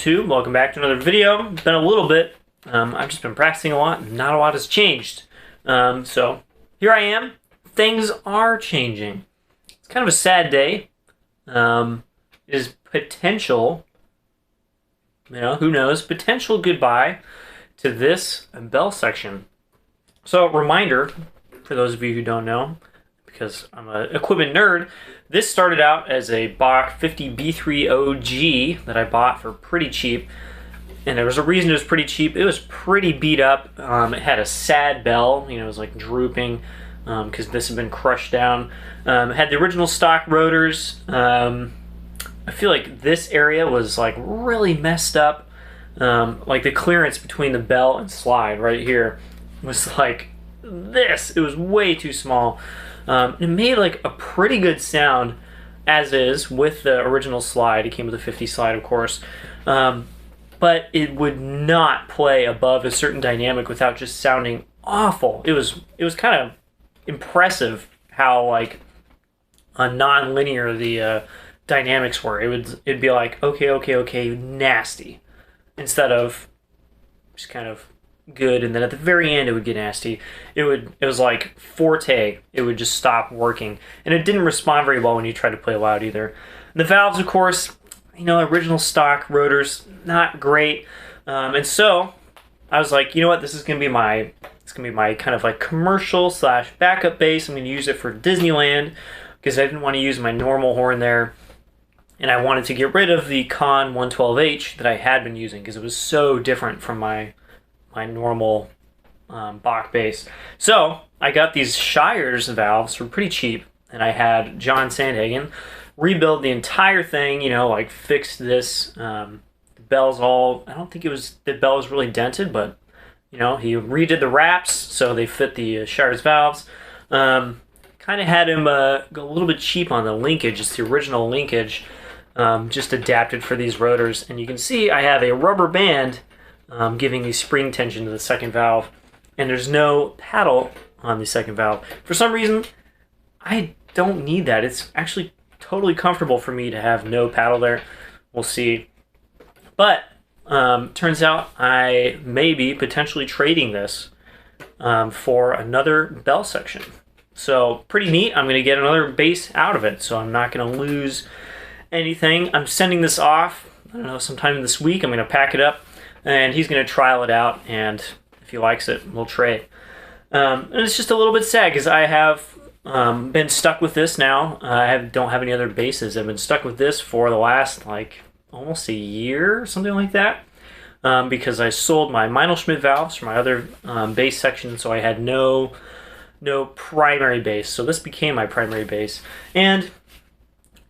YouTube? Welcome back to another video. It's been a little bit. I've just been practicing a lot, and not a lot has changed. So here I am. Things are changing. It's kind of a sad day. Is potential, who knows, potential goodbye to this bell section. So reminder, for those of you who don't know, because I'm an equipment nerd, this started out as a Bach 50B3 OG that I bought for pretty cheap. And there was a reason it was pretty cheap. It was pretty beat up. It had a sad bell, it was like drooping because this had been crushed down. It had the original stock rotors. I feel like this area was like really messed up. Like the clearance between the bell and slide right here was like this. It was way too small. It made like a pretty good sound as is with the original slide. It came with a 50 slide, of course. But it would not play above a certain dynamic without just sounding awful. It was kind of impressive how like non-linear the dynamics were. It'd be like okay, nasty, instead of just kind of good, and then at the very end it would get nasty. It was like forte. It would just stop working, and it didn't respond very well when you tried to play loud either. The valves, of course, original stock rotors, not great. And so I was like, you know what, this is gonna be my kind of like commercial / backup bass. I'm gonna use it for Disneyland because I didn't want to use my normal horn there, and I wanted to get rid of the Con 112H that I had been using because it was so different from my normal Bach bass. So I got these Shires valves for pretty cheap, and I had John Sandhagen rebuild the entire thing, like fix this. The bells all, I don't think the bell was really dented, but he redid the wraps so they fit the Shires valves. Kind of had him go a little bit cheap on the linkage. It's the original linkage, just adapted for these rotors. And you can see I have a rubber band giving the spring tension to the second valve, and there's no paddle on the second valve. For some reason, I don't need that. It's actually totally comfortable for me to have no paddle there. We'll see. But turns out I may be potentially trading this for another bell section. So pretty neat. I'm going to get another bass out of it, so I'm not going to lose anything. I'm sending this off, I don't know, sometime this week. I'm going to pack it up, and he's going to trial it out, and if he likes it, we'll trade. And it's just a little bit sad because I have been stuck with this now. I don't have any other basses. I've been stuck with this for the last like almost a year, something like that, because I sold my Meinl-Schmidt valves for my other bass section, so I had no primary bass. So this became my primary bass, and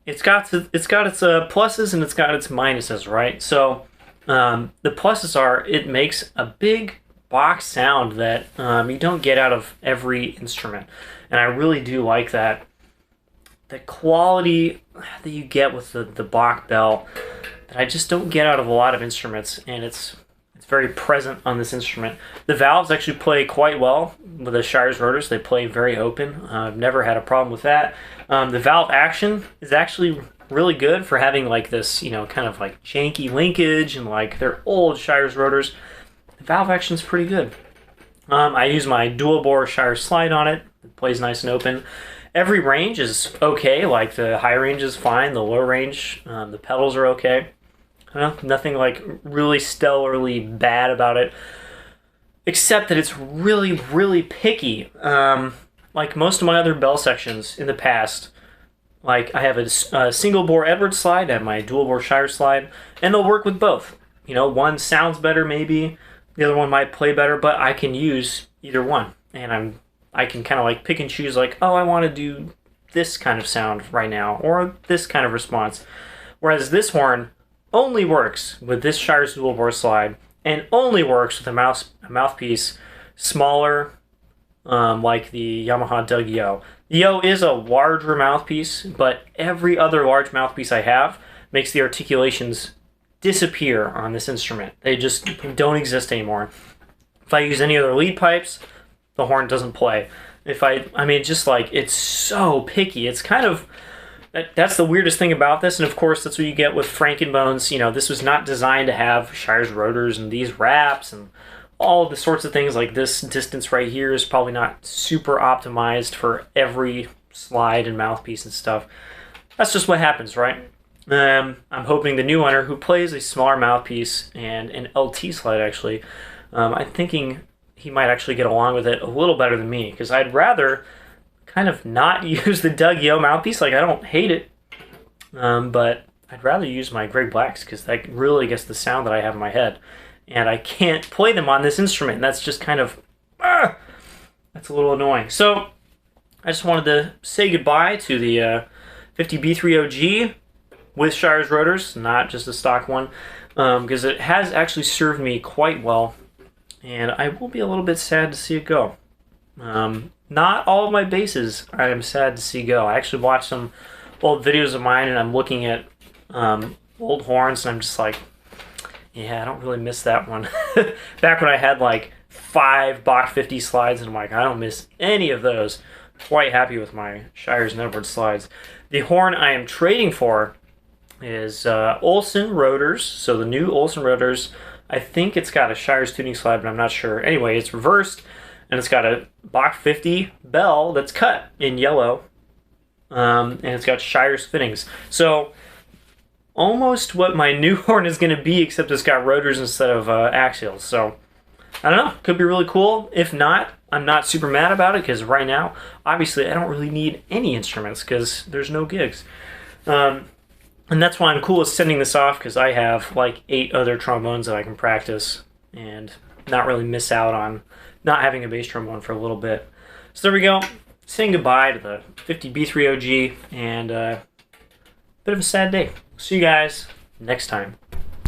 it's got its pluses and it's got its minuses, right? So the pluses are it makes a big box sound that you don't get out of every instrument, and I really do like that. The quality that you get with the Bach bell that I just don't get out of a lot of instruments, and it's very present on this instrument. The valves actually play quite well with the Shires rotors. They play very open. I've never had a problem with that. The valve action is actually really good for having like this, kind of like janky linkage and like their old Shires rotors. The valve action is pretty good. I use my dual bore Shires slide on it. It plays nice and open. Every range is okay. Like the high range is fine. The low range, the pedals are okay. Nothing like really stellarly bad about it, except that it's really, really picky. Like most of my other bell sections in the past, like I have a single bore Edwards slide, I have my dual bore Shires slide, and they'll work with both. One sounds better maybe, the other one might play better, but I can use either one, and I can kind of like pick and choose, like, oh, I want to do this kind of sound right now, or this kind of response. Whereas this horn only works with this Shires dual bore slide, and only works with a mouthpiece smaller, like the Yamaha Doug Yo. The Yo is a larger mouthpiece, but every other large mouthpiece I have makes the articulations disappear on this instrument. They just don't exist anymore. If I use any other lead pipes, the horn doesn't play. Just like, it's so picky. It's kind of That's the weirdest thing about this, and of course that's what you get with Frankenbones. You know, this was not designed to have Shire's rotors and these wraps and all the sorts of things. Like this distance right here is probably not super optimized for every slide and mouthpiece and stuff. That's just what happens, right? I'm hoping the new owner, who plays a smaller mouthpiece and an LT slide actually, I'm thinking he might actually get along with it a little better than me, because I'd rather kind of not use the Doug Yo mouthpiece. Like, I don't hate it, but I'd rather use my Greg Blacks, because that really gets the sound that I have in my head, and I can't play them on this instrument, and that's just kind of, that's a little annoying. So I just wanted to say goodbye to the 50B30G with Shire's rotors, not just a stock one, because it has actually served me quite well, and I will be a little bit sad to see it go. Not all of my basses I am sad to see go. I actually watched some old videos of mine, and I'm looking at old horns, and I'm just like, yeah, I don't really miss that one. Back when I had like 5 Bach 50 slides, and I'm like, I don't miss any of those. Quite happy with my Shire's and Edwards slides. The horn I am trading for is Olson rotors. So the new Olson rotors, I think it's got a Shire's tuning slide, but I'm not sure. Anyway, it's reversed, and it's got a Bach 50 bell that's cut in yellow, and it's got Shire's fittings. So almost what my new horn is going to be, except it's got rotors instead of axials. So I don't know, could be really cool. If not, I'm not super mad about it, because right now, obviously, I don't really need any instruments because there's no gigs. And that's why I'm cool with sending this off, because I have like 8 other trombones that I can practice and not really miss out on not having a bass trombone for a little bit. So there we go. Saying goodbye to the 50B30G, and bit of a sad day. See you guys next time.